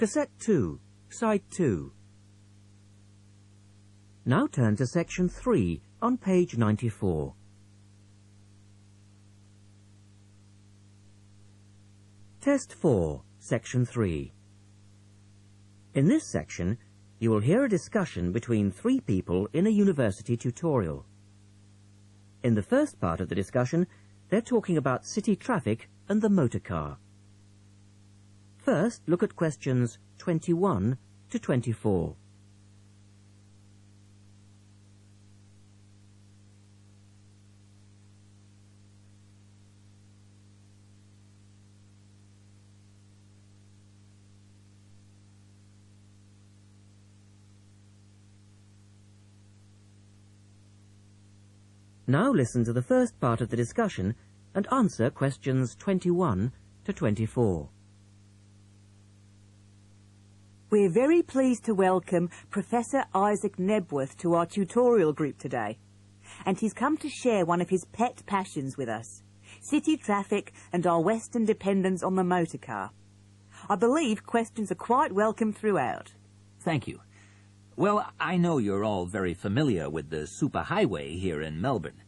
Cassette 2, Side 2. Now turn to Section 3 on page 94. Test 4, Section 3. In this section, you will hear a discussion between 3 people in a university tutorial. In the first part of the discussion, they're talking about city traffic and the motor car. First, look at questions 21 to 24. Now listen to the first part of the discussion and answer questions 21 to 24. We're very pleased to welcome Professor Isaac Nebworth to our tutorial group today. And he's come to share one of his pet passions with us, city traffic and our Western dependence on the motor car. I believe questions are quite welcome throughout. Thank you. Well, I know you're all very familiar with the superhighway here in Melbourne,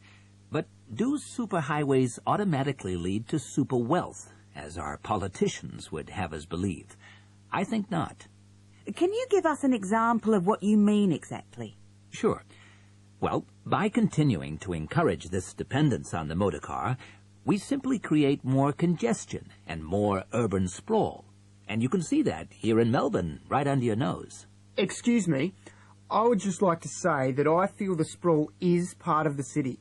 but do superhighways automatically lead to super wealth, as our politicians would have us believe? I think not. Can you give us an example of what you mean exactly? Sure. Well, by continuing to encourage this dependence on the motor car, we simply create more congestion and more urban sprawl. And you can see that here in Melbourne, right under your nose. Excuse me, I would just like to say that I feel the sprawl is part of the city.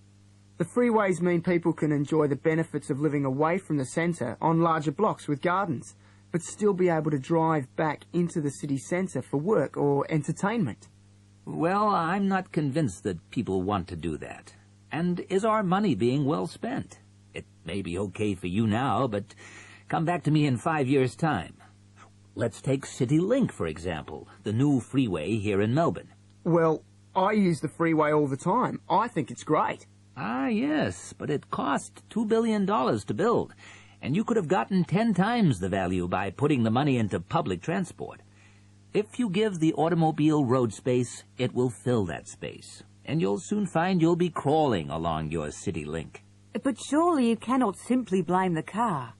The freeways mean people can enjoy the benefits of living away from the centre on larger blocks with gardens, but still be able to drive back into the city centre for work or entertainment. Well, I'm not convinced that people want to do that. And is our money being well spent? It may be okay for you now, but come back to me in 5 years' time. Let's take City Link, for example, the new freeway here in Melbourne. Well, I use the freeway all the time. I think it's great. Ah, yes, but it cost $2 billion to build, and you could have gotten 10 times the value by putting the money into public transport. If you give the automobile road space, it will fill that space, and you'll soon find you'll be crawling along your City Link. But surely you cannot simply blame the car.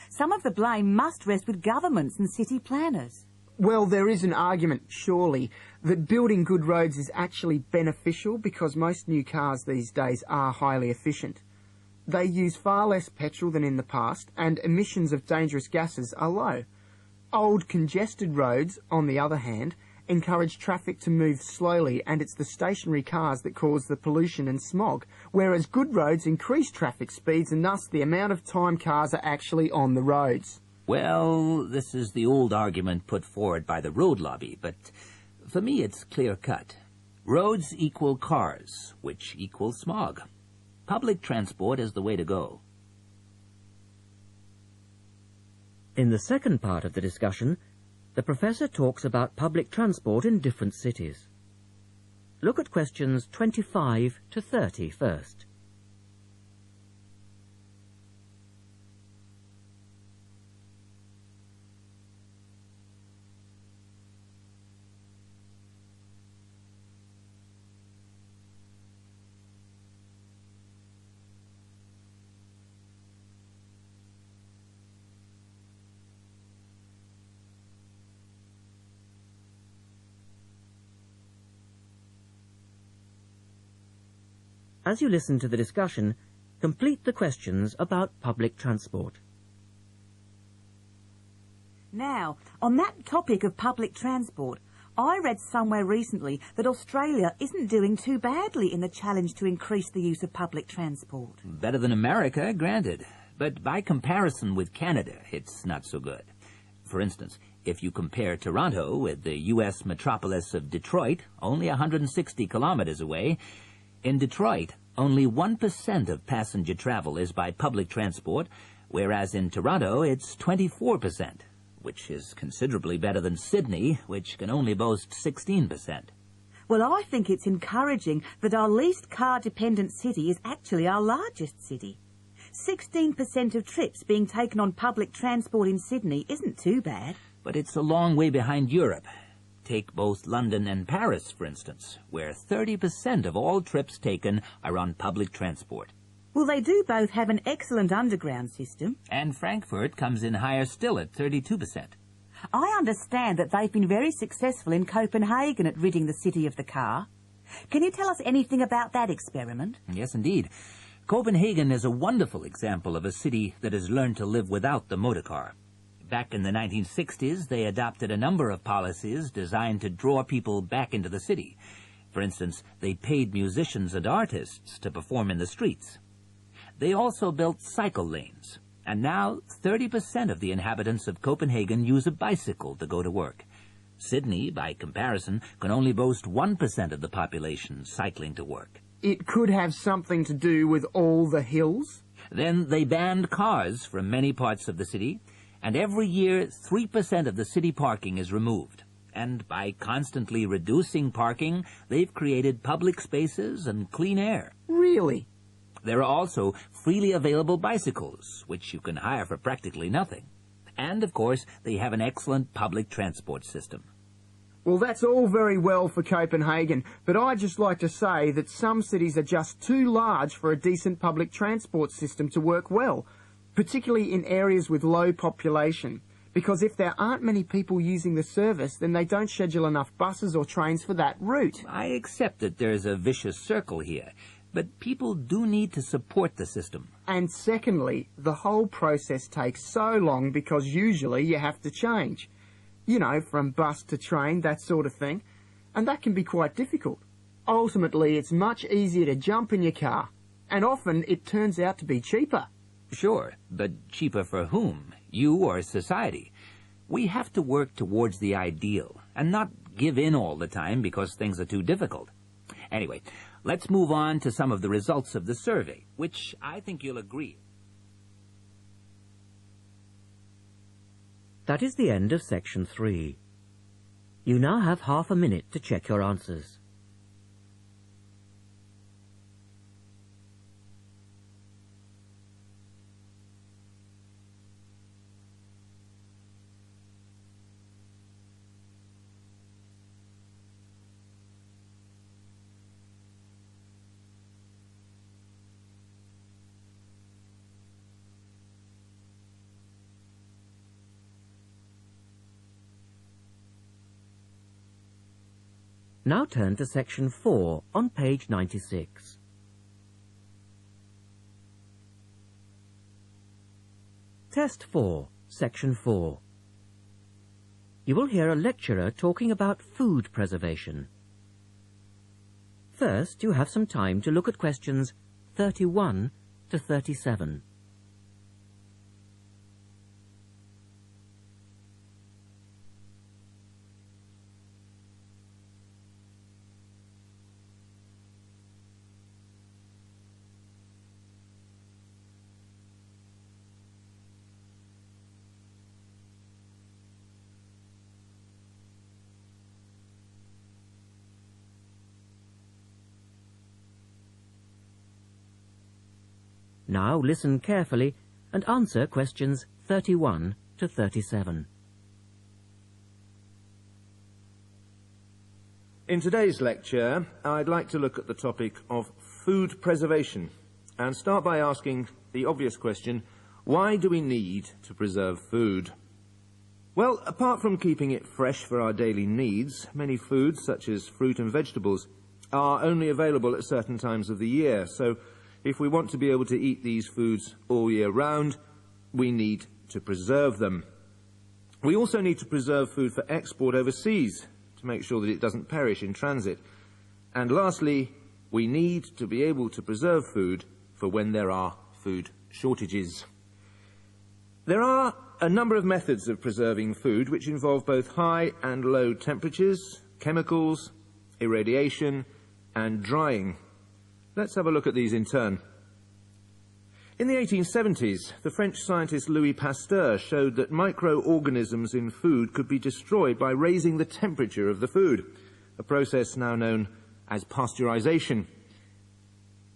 Some of the blame must rest with governments and city planners. Well, there is an argument, surely, that building good roads is actually beneficial because most new cars these days are highly efficient. They use far less petrol than in the past, and emissions of dangerous gases are low. Old, congested roads, on the other hand, encourage traffic to move slowly, and it's the stationary cars that cause the pollution and smog, whereas good roads increase traffic speeds and thus the amount of time cars are actually on the roads. Well, this is the old argument put forward by the road lobby, but for me it's clear-cut. Roads equal cars, which equals smog. Public transport is the way to go. In the second part of the discussion, the professor talks about public transport in different cities. Look at questions 25 to 30 first. As you listen to the discussion, complete the questions about public transport. Now, on that topic of public transport, I read somewhere recently that Australia isn't doing too badly in the challenge to increase the use of public transport. Better than America, granted. But by comparison with Canada, it's not so good. For instance, if you compare Toronto with the U.S. metropolis of Detroit, only 160 kilometers away, in Detroit, only 1% of passenger travel is by public transport, whereas in Toronto it's 24%, which is considerably better than Sydney, which can only boast 16%. Well, I think it's encouraging that our least car-dependent city is actually our largest city. 16% of trips being taken on public transport in Sydney isn't too bad. but it's a long way behind Europe. Take both London and Paris, for instance, where 30% of all trips taken are on public transport. Well, they do both have an excellent underground system. And Frankfurt comes in higher still at 32%. I understand that they've been very successful in Copenhagen at ridding the city of the car. Can you tell us anything about that experiment? Yes, indeed. Copenhagen is a wonderful example of a city that has learned to live without the motor car. Back in the 1960s, they adopted a number of policies designed to draw people back into the city. For instance, they paid musicians and artists to perform in the streets. They also built cycle lanes, and now 30% of the inhabitants of Copenhagen use a bicycle to go to work. Sydney, by comparison, can only boast 1% of the population cycling to work. It could have something to do with all the hills? Then they banned cars from many parts of the city, and every year 3% of the city parking is removed. And by constantly reducing parking, they've created public spaces and clean air. Really? There are also freely available bicycles, which you can hire for practically nothing. And, of course, they have an excellent public transport system. Well, that's all very well for Copenhagen, but I'd just like to say that some cities are just too large for a decent public transport system to work well, particularly in areas with low population, because if there aren't many people using the service, then they don't schedule enough buses or trains for that route. I accept that there's a vicious circle here, but people do need to support the system. And secondly, the whole process takes so long because usually you have to change. You know, from bus to train, that sort of thing. And that can be quite difficult. Ultimately, it's much easier to jump in your car, and often it turns out to be cheaper. Sure, but cheaper for whom? You or society? We have to work towards the ideal, and not give in all the time because things are too difficult. Anyway, let's move on to some of the results of the survey, which I think you'll agree. That is the end of section 3. You now have half a minute to check your answers. Now turn to section 4 on page 96. Test 4, section 4. You will hear a lecturer talking about food preservation. First, you have some time to look at questions 31 to 37. Now listen carefully and answer questions 31 to 37. In today's lecture, I'd like to look at the topic of food preservation and start by asking the obvious question, why do we need to preserve food? Well, apart from keeping it fresh for our daily needs, many foods, such as fruit and vegetables, are only available at certain times of the year, so if we want to be able to eat these foods all year round, we need to preserve them. We also need to preserve food for export overseas to make sure that it doesn't perish in transit. And lastly, we need to be able to preserve food for when there are food shortages. There are a number of methods of preserving food which involve both high and low temperatures, chemicals, irradiation, and drying. Let's have a look at these in turn. In the 1870s, the French scientist Louis Pasteur showed that microorganisms in food could be destroyed by raising the temperature of the food, a process now known as pasteurization.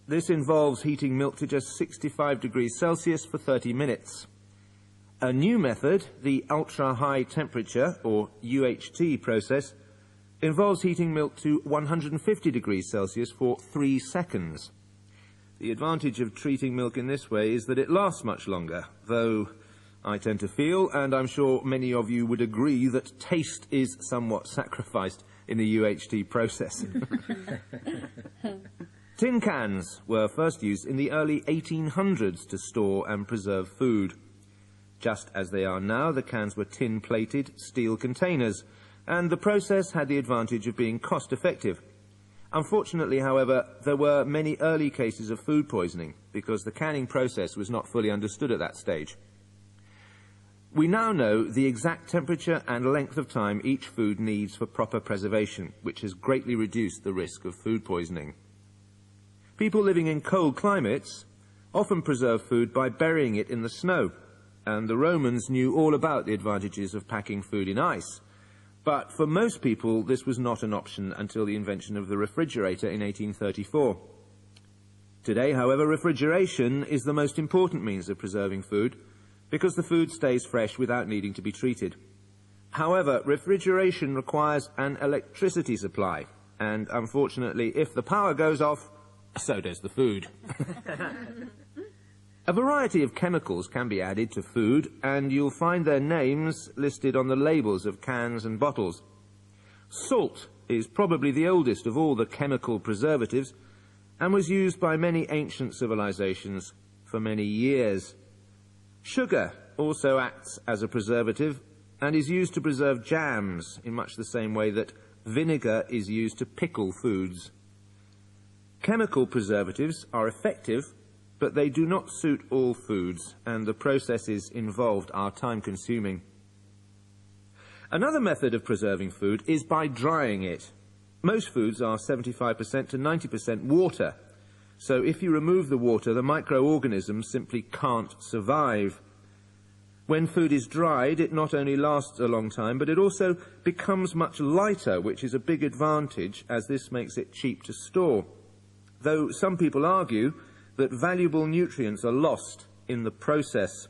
This involves heating milk to just 65 degrees Celsius for 30 minutes. A new method, the ultra-high temperature, or UHT process, involves heating milk to 150 degrees Celsius for 3 seconds. The advantage of treating milk in this way is that it lasts much longer, though I tend to feel, and I'm sure many of you would agree, that taste is somewhat sacrificed in the UHT process. Tin cans were first used in the early 1800s to store and preserve food. Just as they are now, the cans were tin-plated steel containers, and the process had the advantage of being cost-effective. Unfortunately, however, there were many early cases of food poisoning because the canning process was not fully understood at that stage. We now know the exact temperature and length of time each food needs for proper preservation, which has greatly reduced the risk of food poisoning. People living in cold climates often preserve food by burying it in the snow, and the Romans knew all about the advantages of packing food in ice. But for most people, this was not an option until the invention of the refrigerator in 1834. Today, however, refrigeration is the most important means of preserving food, because the food stays fresh without needing to be treated. However, refrigeration requires an electricity supply, and unfortunately, if the power goes off, so does the food. A variety of chemicals can be added to food, and you'll find their names listed on the labels of cans and bottles. Salt is probably the oldest of all the chemical preservatives, and was used by many ancient civilizations for many years. Sugar also acts as a preservative and is used to preserve jams in much the same way that vinegar is used to pickle foods. Chemical preservatives are effective, but they do not suit all foods, and the processes involved are time-consuming. Another method of preserving food is by drying it. Most foods are 75% to 90% water, so if you remove the water, the microorganisms simply can't survive. When food is dried, it not only lasts a long time, but it also becomes much lighter, which is a big advantage, as this makes it cheap to store. Though some people argue that valuable nutrients are lost in the process.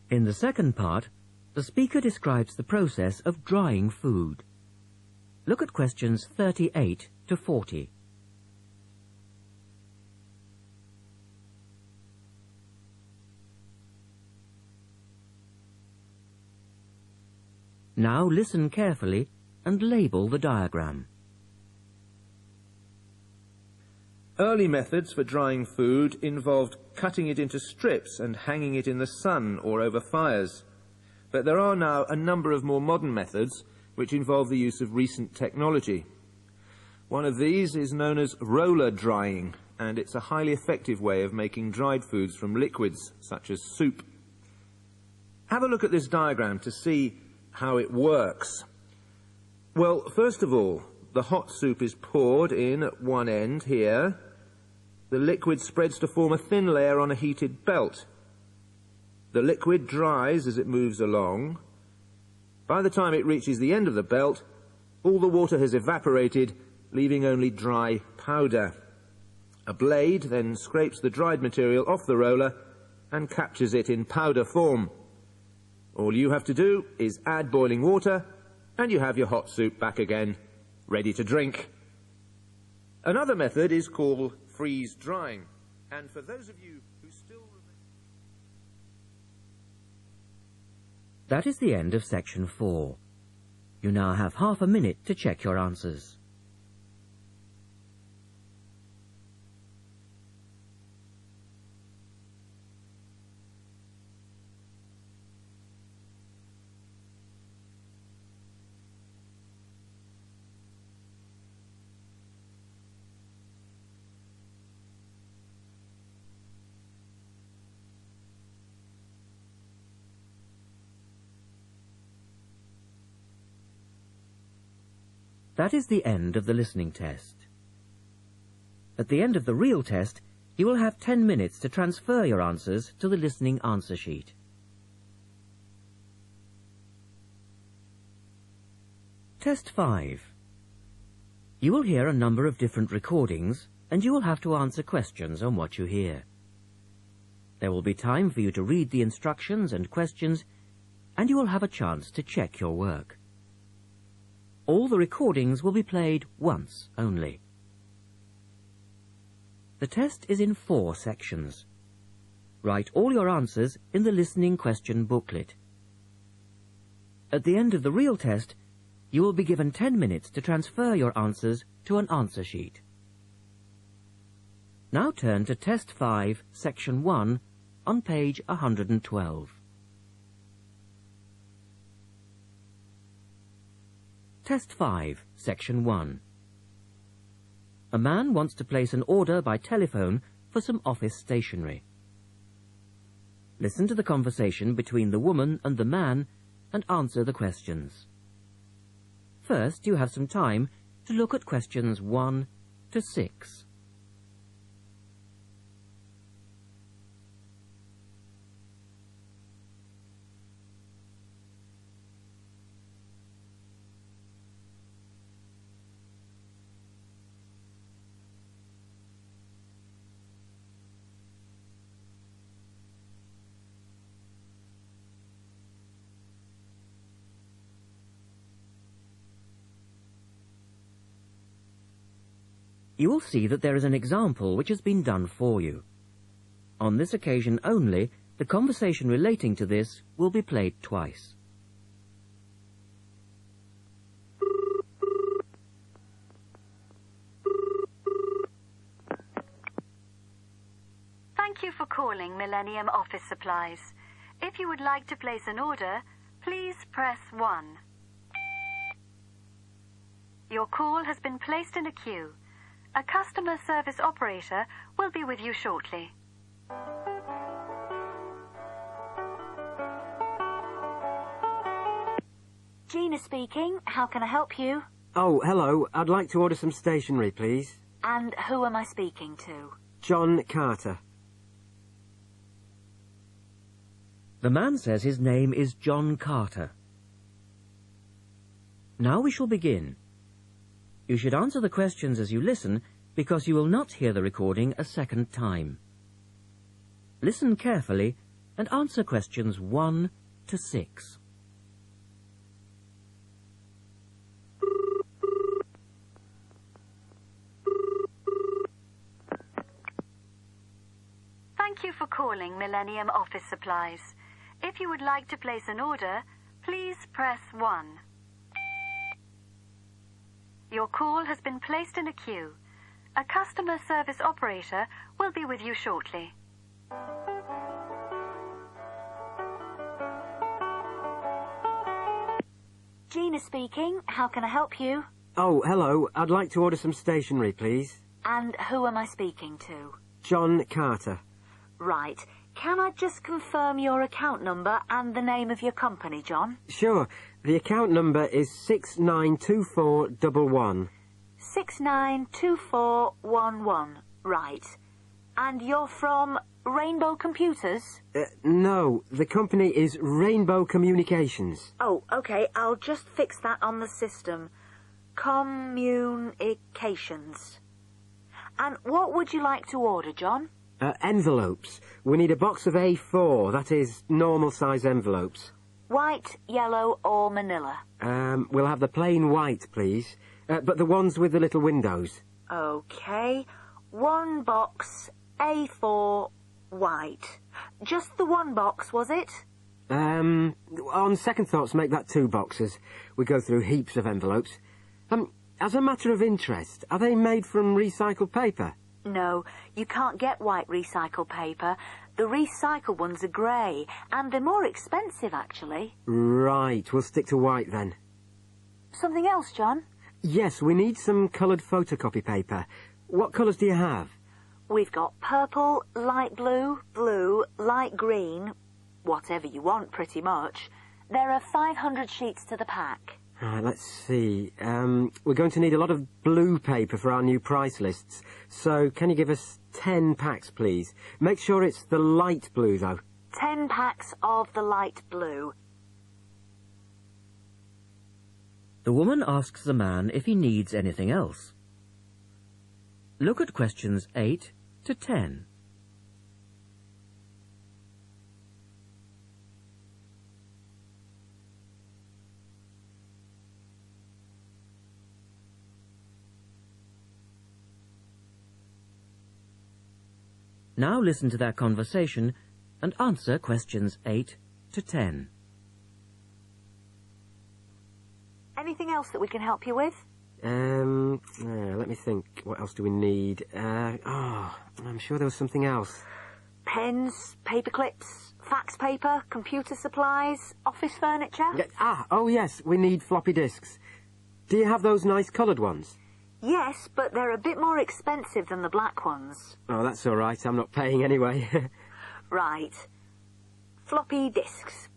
In the second part, the speaker describes the process of drying food. Look at questions 38 to 40. Now listen carefully and label the diagram. Early methods for drying food involved cutting it into strips and hanging it in the sun or over fires. But there are now a number of more modern methods which involve the use of recent technology. One of these is known as roller drying, and it's a highly effective way of making dried foods from liquids, such as soup. Have a look at this diagram to see how it works. Well, first of all, the hot soup is poured in at one end here. The liquid spreads to form a thin layer on a heated belt. The liquid dries as it moves along. By the time it reaches the end of the belt, all the water has evaporated, leaving only dry powder. A blade then scrapes the dried material off the roller and captures it in powder form. All you have to do is add boiling water, and you have your hot soup back again, ready to drink. Another method is called freeze drying, and for those of you who still remember... That is the end of section 4. You now have half a minute to check your answers. That is the end of the listening test. At the end of the real test, you will have 10 minutes to transfer your answers to the listening answer sheet. Test 5. You will hear a number of different recordings, and you will have to answer questions on what you hear. There will be time for you to read the instructions and questions, and you will have a chance to check your work. All the recordings will be played once only. The test is in 4 sections. Write all your answers in the listening question booklet. At the end of the real test, you will be given 10 minutes to transfer your answers to an answer sheet. Now turn to Test 5, Section 1, on page 112. Test 5, Section 1. A man wants to place an order by telephone for some office stationery. Listen to the conversation between the woman and the man and answer the questions. First, you have some time to look at questions 1 to 6. You will see that there is an example which has been done for you. On this occasion only, the conversation relating to this will be played twice. Thank you for calling Millennium Office Supplies. If you would like to place an order, please press 1. Your call has been placed in a queue. A customer service operator will be with you shortly. Gina speaking. How can I help you? Oh, hello. I'd like to order some stationery, please. And who am I speaking to? John Carter. The man says his name is John Carter. Now we shall begin. You should answer the questions as you listen, because you will not hear the recording a second time. Listen carefully and answer questions 1 to 6. Thank you for calling Millennium Office Supplies. If you would like to place an order, please press 1. Your call has been placed in a queue. A customer service operator will be with you shortly. Gina speaking. How can I help you? Oh, hello. I'd like to order some stationery, please. And who am I speaking to? John Carter. Right. Can I just confirm your account number and the name of your company, John? Sure. The account number is 692411. 692411. Right. And you're from Rainbow Computers? No, the company is Rainbow Communications. Oh, okay. I'll just fix that on the system. Communications. And what would you like to order, John? Envelopes. We need a box of A4, that is, normal-size envelopes. White, yellow or manila? We'll have the plain white, please. But the ones with the little windows. Okay. 1 box, A4, white. Just the 1 box, was it? On second thoughts, make that 2 boxes. We go through heaps of envelopes. As a matter of interest, are they made from recycled paper? No, you can't get white recycled paper. The recycled ones are grey, and they're more expensive, actually. Right, we'll stick to white then. Something else, John? Yes, we need some coloured photocopy paper. What colours do you have? We've got purple, light blue, blue, light green, whatever you want, pretty much. There are 500 sheets to the pack. Right, let's see. We're going to need a lot of blue paper for our new price lists. So, can you give us 10 packs, please? Make sure it's the light blue, though. 10 packs of the light blue. The woman asks the man if he needs anything else. Look at questions 8 to 10. Now listen to their conversation and answer questions 8 to 10. Anything else that we can help you with? Let me think. What else do we need? I'm sure there was something else. Pens, paper clips, fax paper, computer supplies, office furniture? Oh yes, we need floppy disks. Do you have those nice coloured ones? Yes, but they're a bit more expensive than the black ones. Oh, that's all right. I'm not paying anyway. Right. Floppy disks.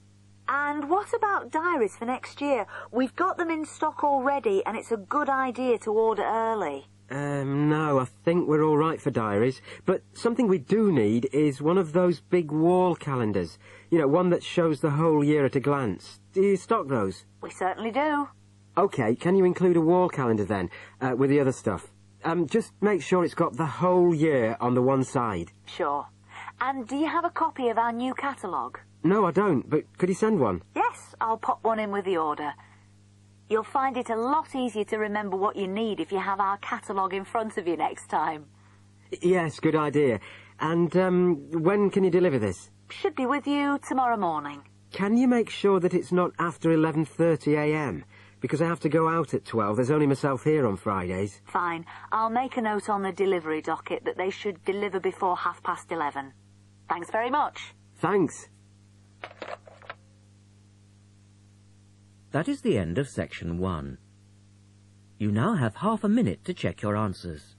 And what about diaries for next year? We've got them in stock already, and it's a good idea to order early. No, I think we're all right for diaries. But something we do need is one of those big wall calendars. You know, one that shows the whole year at a glance. Do you stock those? We certainly do. OK, can you include a wall calendar then, with the other stuff? Just make sure it's got the whole year on the one side. Sure. And do you have a copy of our new catalogue? No, I don't, but could you send one? Yes, I'll pop one in with the order. You'll find it a lot easier to remember what you need if you have our catalogue in front of you next time. Yes, good idea. And when can you deliver this? Should be with you tomorrow morning. Can you make sure that it's not after 11:30 a.m? Because I have to go out at 12. There's only myself here on Fridays. Fine. I'll make a note on the delivery docket that they should deliver before 11:30. Thanks very much. Thanks. That is the end of section 1. You now have half a minute to check your answers.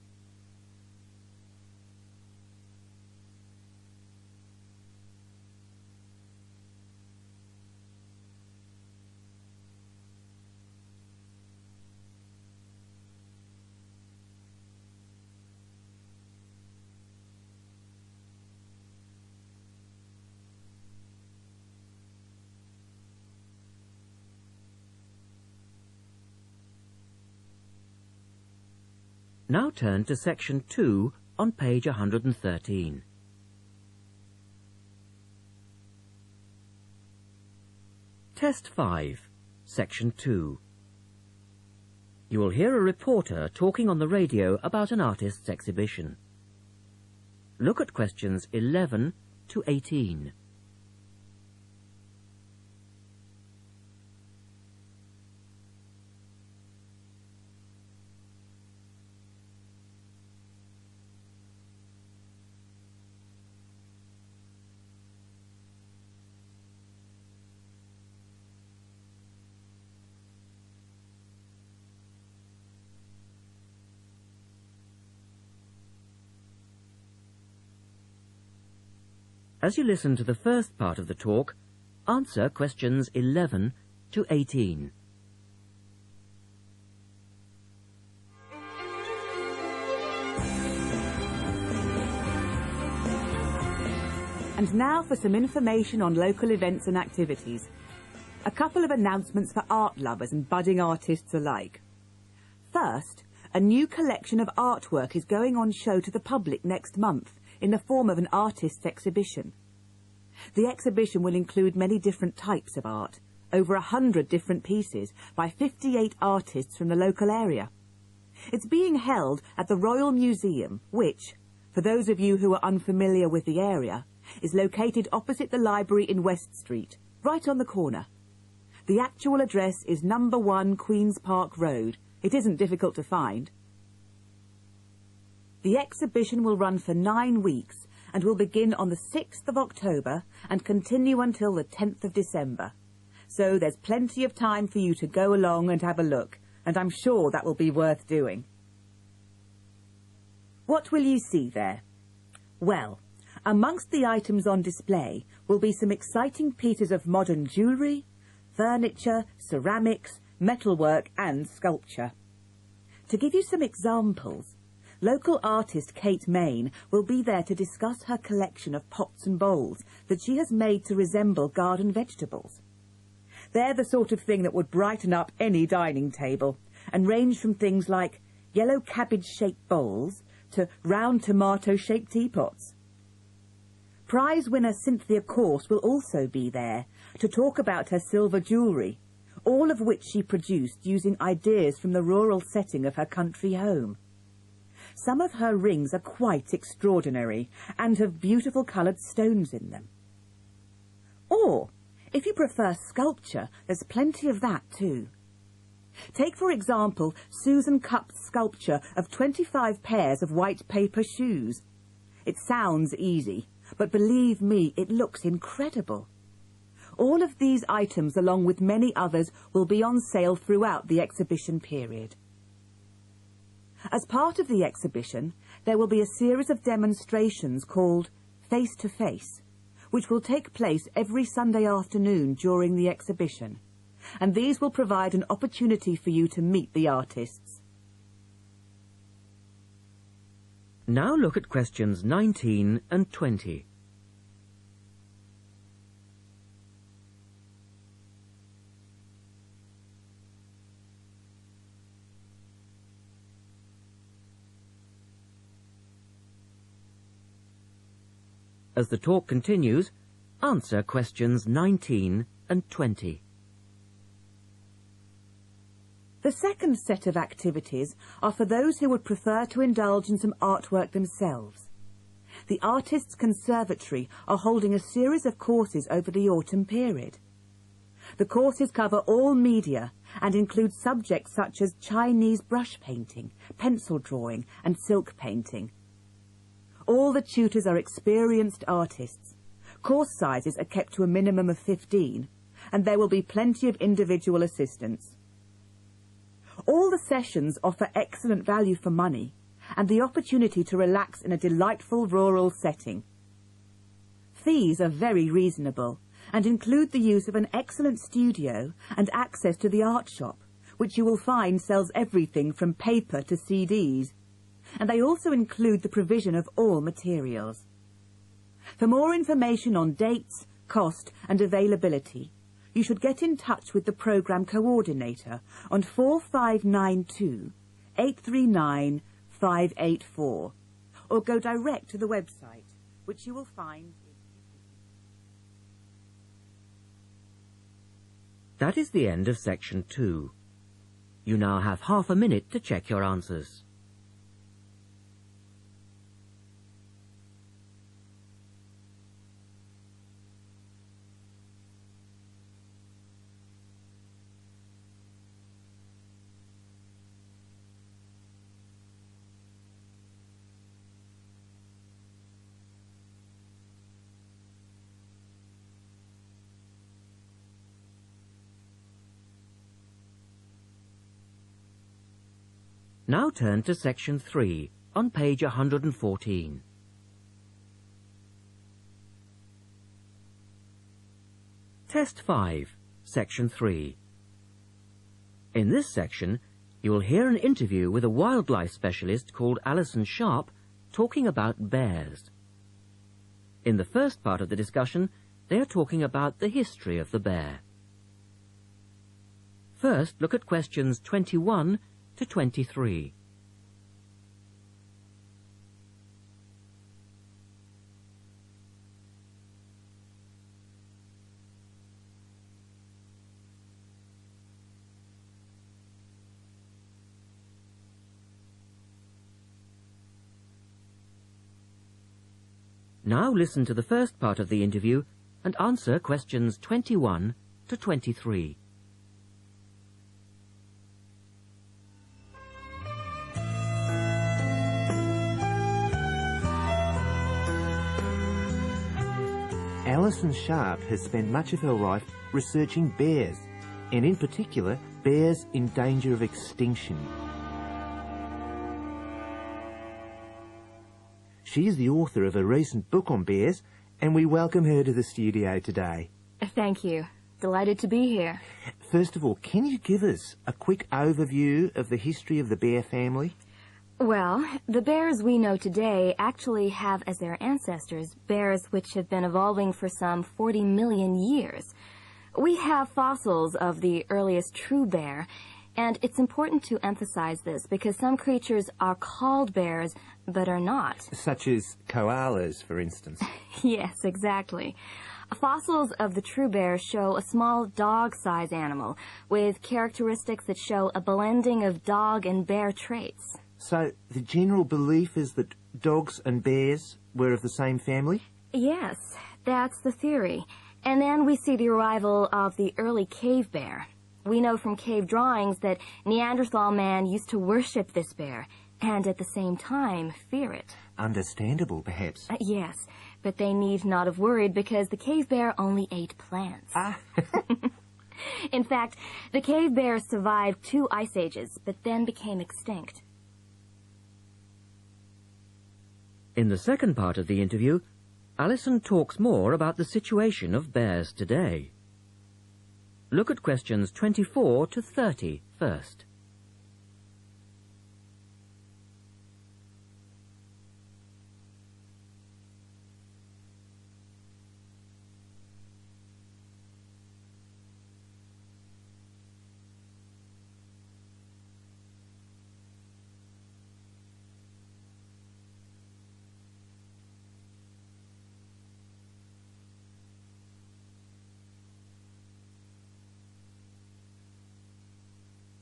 Now turn to section 2 on page 113. Test 5, section 2. You will hear a reporter talking on the radio about an artist's exhibition. Look at questions 11 to 18. As you listen to the first part of the talk, answer questions 11 to 18. And now for some information on local events and activities. A couple of announcements for art lovers and budding artists alike. First, a new collection of artwork is going on show to the public next month in the form of an artist's exhibition. The exhibition will include many different types of art, over 100 different pieces by 58 artists from the local area. It's being held at the Royal Museum, which, for those of you who are unfamiliar with the area, is located opposite the library in West Street, right on the corner. The actual address is number 1 Queen's Park Road. It isn't difficult to find. The exhibition will run for 9 weeks and will begin on the 6th of October and continue until the 10th of December. So there's plenty of time for you to go along and have a look, and I'm sure that will be worth doing. What will you see there? Well, amongst the items on display will be some exciting pieces of modern jewellery, furniture, ceramics, metalwork and sculpture. To give you some examples, local artist Kate Main will be there to discuss her collection of pots and bowls that she has made to resemble garden vegetables. They're the sort of thing that would brighten up any dining table and range from things like yellow cabbage-shaped bowls to round tomato-shaped teapots. Prize winner Cynthia Corse will also be there to talk about her silver jewellery, all of which she produced using ideas from the rural setting of her country home. Some of her rings are quite extraordinary and have beautiful coloured stones in them. Or, if you prefer sculpture, there's plenty of that too. Take, for example, Susan Cupp's sculpture of 25 pairs of white paper shoes. It sounds easy, but believe me, it looks incredible. All of these items, along with many others, will be on sale throughout the exhibition period. As part of the exhibition, there will be a series of demonstrations called Face to Face, which will take place every Sunday afternoon during the exhibition, and these will provide an opportunity for you to meet the artists. Now look at questions 19 and 20. As the talk continues, answer questions 19 and 20. The second set of activities are for those who would prefer to indulge in some artwork themselves. The Artists' Conservatory are holding a series of courses over the autumn period. The courses cover all media and include subjects such as Chinese brush painting, pencil drawing and silk painting. All the tutors are experienced artists. Course sizes are kept to a minimum of 15, and there will be plenty of individual assistance. All the sessions offer excellent value for money and the opportunity to relax in a delightful rural setting. Fees are very reasonable and include the use of an excellent studio and access to the art shop, which you will find sells everything from paper to CDs. And they also include the provision of all materials. For more information on dates, cost and availability, you should get in touch with the programme coordinator on 4592 839 584 or go direct to the website, which you will find. That is the end of section 2. You now have half a minute to check your answers. Now turn to section 3 on page 114. Test 5, section 3. In this section, you will hear an interview with a wildlife specialist called Alison Sharp talking about bears. In the first part of the discussion, they are talking about the history of the bear. First, look at questions 21 to 23. Now listen to the first part of the interview and answer questions 21 to 23. Alison Sharp has spent much of her life researching bears, and in particular, bears in danger of extinction. She is the author of a recent book on bears, and we welcome her to the studio today. Thank you. Delighted to be here. First of all, can you give us a quick overview of the history of the bear family? Well, the bears we know today actually have as their ancestors bears which have been evolving for some 40 million years. We have fossils of the earliest true bear, and it's important to emphasize this because some creatures are called bears but are not. Such as koalas, for instance. Yes, exactly. Fossils of the true bear show a small dog-sized animal with characteristics that show a blending of dog and bear traits. So the general belief is that dogs and bears were of the same family? Yes, that's the theory. And then we see the arrival of the early cave bear. We know from cave drawings that Neanderthal man used to worship this bear, and at the same time fear it. Understandable, perhaps. Yes, but they need not have worried because the cave bear only ate plants. Ah. In fact, the cave bear survived 2 ice ages, but then became extinct. In the second part of the interview, Alison talks more about the situation of bears today. Look at questions 24 to 30 first.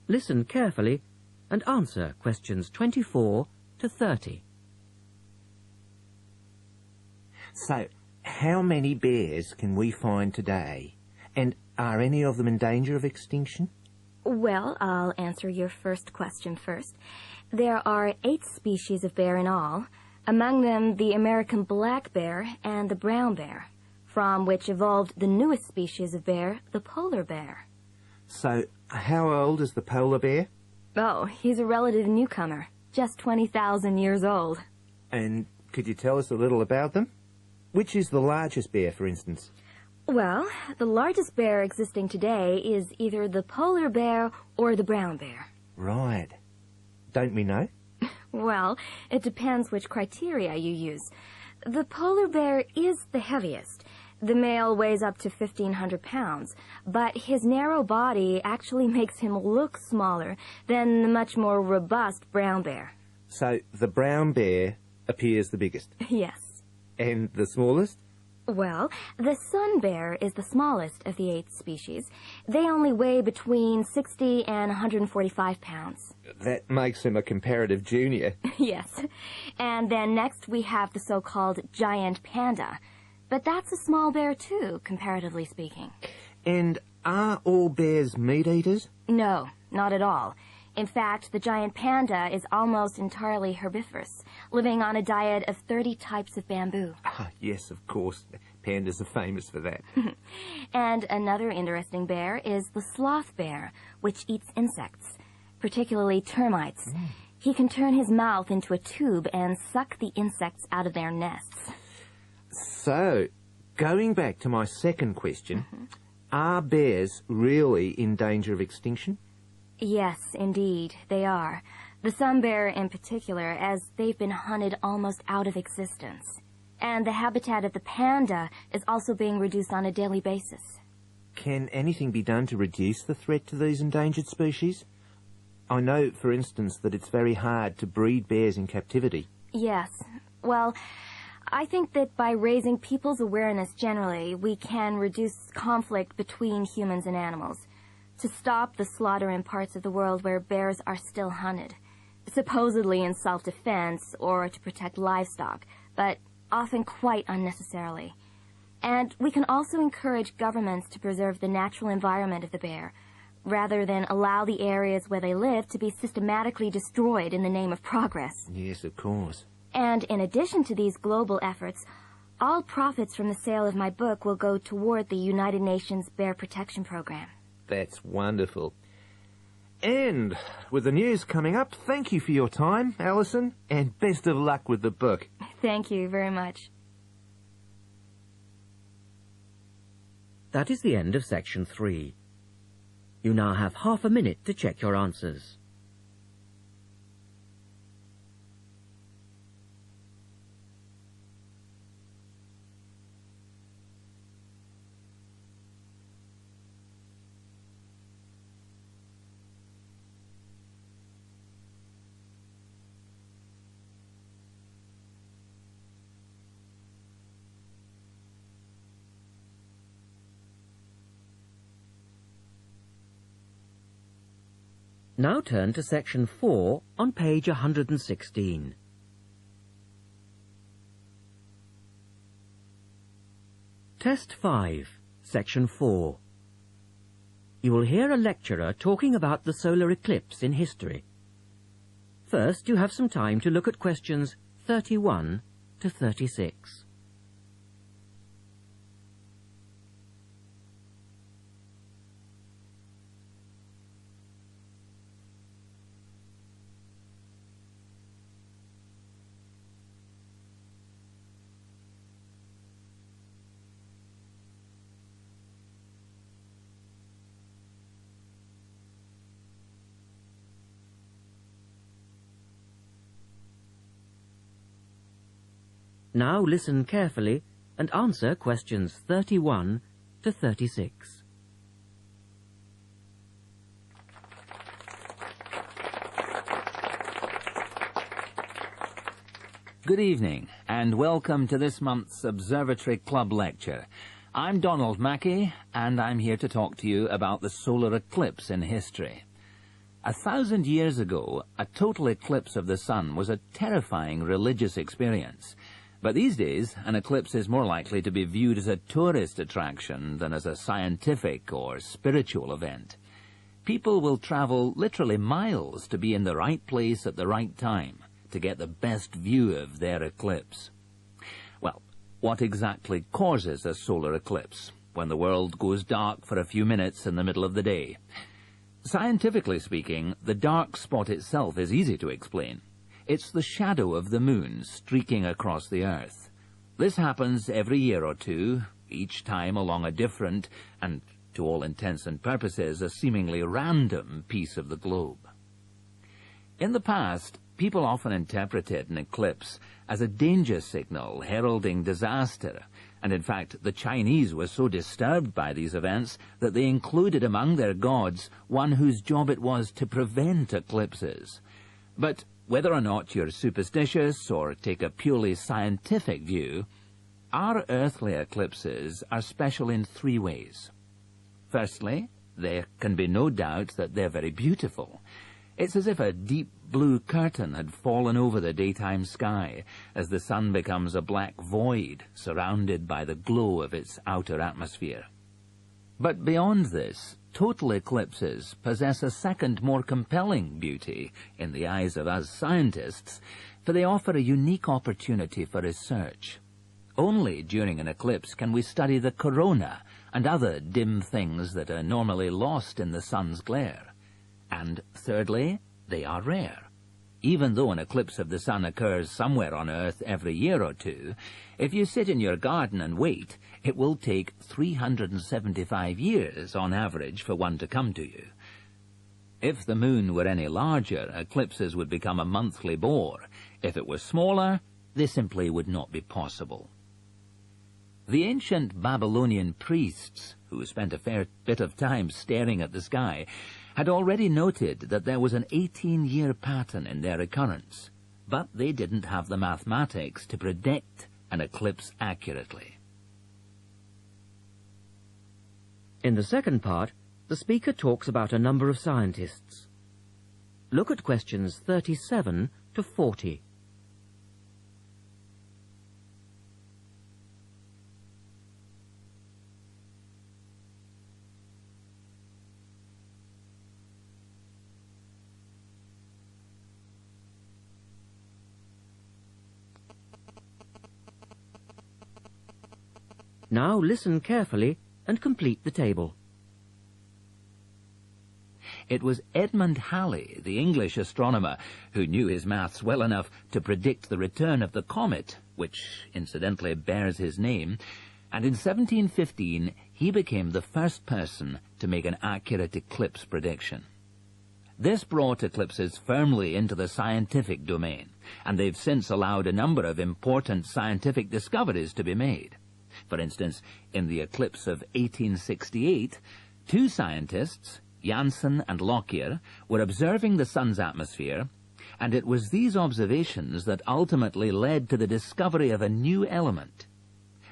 Listen carefully and answer questions 24 to 30. So, how many bears can we find today? And are any of them in danger of extinction? Well, I'll answer your first question first. There are 8 species of bear in all, among them the American black bear and the brown bear, from which evolved the newest species of bear, the polar bear. So, how old is the polar bear? Oh, he's a relative newcomer, just 20,000 years old. And could you tell us a little about them? Which is the largest bear, for instance? Well, the largest bear existing today is either the polar bear or the brown bear. Right. Don't we know? Well, it depends which criteria you use. The polar bear is the heaviest. The male weighs up to 1,500 pounds, but his narrow body actually makes him look smaller than the much more robust brown bear. So, the brown bear appears the biggest. Yes. And the smallest? Well, the sun bear is the smallest of the 8 species. They only weigh between 60 and 145 pounds. That makes him a comparative junior. Yes. And then next we have the so-called giant panda. But that's a small bear too, comparatively speaking. And are all bears meat eaters? No, not at all. In fact, the giant panda is almost entirely herbivorous, living on a diet of 30 types of bamboo. Ah, yes, of course. Pandas are famous for that. And another interesting bear is the sloth bear, which eats insects, particularly termites. He can turn his mouth into a tube and suck the insects out of their nests. So, going back to my second question, are bears really in danger of extinction? Yes, indeed, they are. The sun bear in particular, as they've been hunted almost out of existence. And the habitat of the panda is also being reduced on a daily basis. Can anything be done to reduce the threat to these endangered species? I know, for instance, that it's very hard to breed bears in captivity. Yes. Well, I think that by raising people's awareness generally, we can reduce conflict between humans and animals, to stop the slaughter in parts of the world where bears are still hunted, supposedly in self-defense or to protect livestock, but often quite unnecessarily. And we can also encourage governments to preserve the natural environment of the bear, rather than allow the areas where they live to be systematically destroyed in the name of progress. Yes, of course. And in addition to these global efforts, all profits from the sale of my book will go toward the United Nations Bear Protection Program. That's wonderful. And with the news coming up, thank you for your time, Alison, and best of luck with the book. Thank you very much. That is the end of section 3. You now have half a minute to check your answers. Now turn to section 4 on page 116. Test 5, section 4. You will hear a lecturer talking about the solar eclipse in history. First, you have some time to look at questions 31 to 36. Now listen carefully and answer questions 31 to 36. Good evening, and welcome to this month's Observatory Club lecture. I'm Donald Mackey, and I'm here to talk to you about the solar eclipse in history. 1,000 years ago, a total eclipse of the sun was a terrifying religious experience. But these days, an eclipse is more likely to be viewed as a tourist attraction than as a scientific or spiritual event. People will travel literally miles to be in the right place at the right time to get the best view of their eclipse. Well, what exactly causes a solar eclipse when the world goes dark for a few minutes in the middle of the day? Scientifically speaking, the dark spot itself is easy to explain. It's the shadow of the moon streaking across the Earth. This happens every year or two, each time along a different, and to all intents and purposes, a seemingly random piece of the globe. In the past, people often interpreted an eclipse as a danger signal heralding disaster, and in fact the Chinese were so disturbed by these events that they included among their gods one whose job it was to prevent eclipses. But whether or not you're superstitious or take a purely scientific view, our earthly eclipses are special in 3 ways. Firstly, there can be no doubt that they're very beautiful. It's as if a deep blue curtain had fallen over the daytime sky as the sun becomes a black void surrounded by the glow of its outer atmosphere. But beyond this, total eclipses possess a second, more compelling beauty in the eyes of us scientists, for they offer a unique opportunity for research. Only during an eclipse can we study the corona and other dim things that are normally lost in the sun's glare. And thirdly, they are rare. Even though an eclipse of the sun occurs somewhere on Earth every year or two, if you sit in your garden and wait, it will take 375 years on average for one to come to you. If the moon were any larger, eclipses would become a monthly bore. If it were smaller, they simply would not be possible. The ancient Babylonian priests, who spent a fair bit of time staring at the sky, had already noted that there was an 18-year pattern in their occurrence, but they didn't have the mathematics to predict an eclipse accurately. In the second part, the speaker talks about a number of scientists. Look at questions 37 to 40. Now listen carefully and complete the table. It was Edmund Halley, the English astronomer, who knew his maths well enough to predict the return of the comet, which incidentally bears his name, and in 1715 he became the first person to make an accurate eclipse prediction. This brought eclipses firmly into the scientific domain, and they've since allowed a number of important scientific discoveries to be made. For instance, in the eclipse of 1868, 2 scientists, Janssen and Lockyer, were observing the sun's atmosphere, and it was these observations that ultimately led to the discovery of a new element.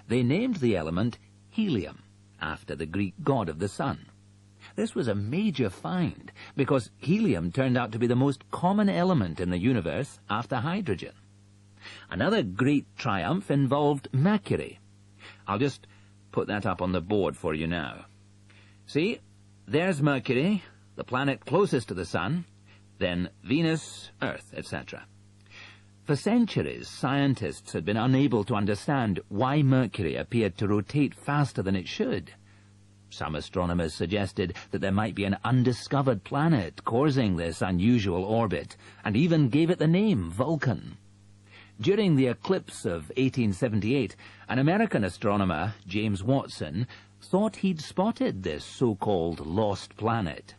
They named the element helium, after the Greek god of the sun. This was a major find, because helium turned out to be the most common element in the universe after hydrogen. Another great triumph involved Mercury. I'll just put that up on the board for you now. See, there's Mercury, the planet closest to the Sun, then Venus, Earth, etc. For centuries, scientists had been unable to understand why Mercury appeared to rotate faster than it should. Some astronomers suggested that there might be an undiscovered planet causing this unusual orbit, and even gave it the name Vulcan. During the eclipse of 1878, an American astronomer, James Watson, thought he'd spotted this so-called lost planet.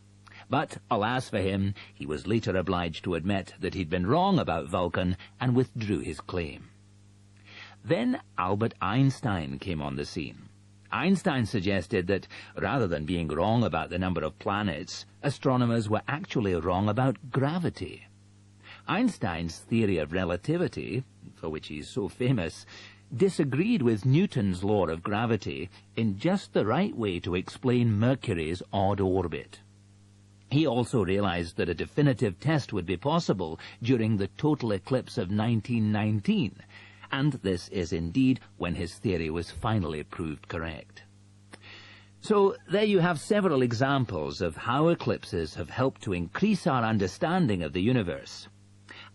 But, alas for him, he was later obliged to admit that he'd been wrong about Vulcan and withdrew his claim. Then Albert Einstein came on the scene. Einstein suggested that, rather than being wrong about the number of planets, astronomers were actually wrong about gravity. Einstein's theory of relativity, for which he's so famous, disagreed with Newton's law of gravity in just the right way to explain Mercury's odd orbit. He also realized that a definitive test would be possible during the total eclipse of 1919, and this is indeed when his theory was finally proved correct. So there you have several examples of how eclipses have helped to increase our understanding of the universe.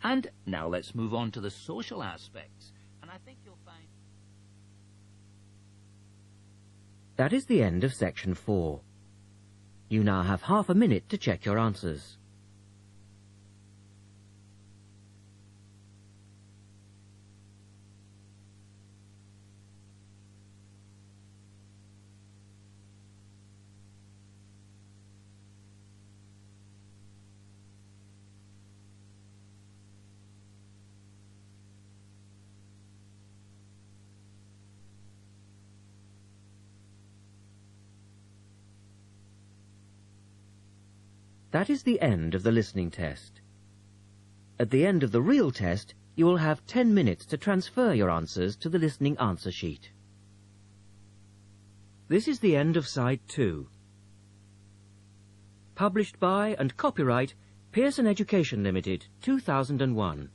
And now let's move on to the social aspects, and I think you'll find... That is the end of section 4. You now have half a minute to check your answers. That is the end of the listening test. At the end of the real test, you will have 10 minutes to transfer your answers to the listening answer sheet. This is the end of side 2. Published by and copyright Pearson Education Limited, 2001.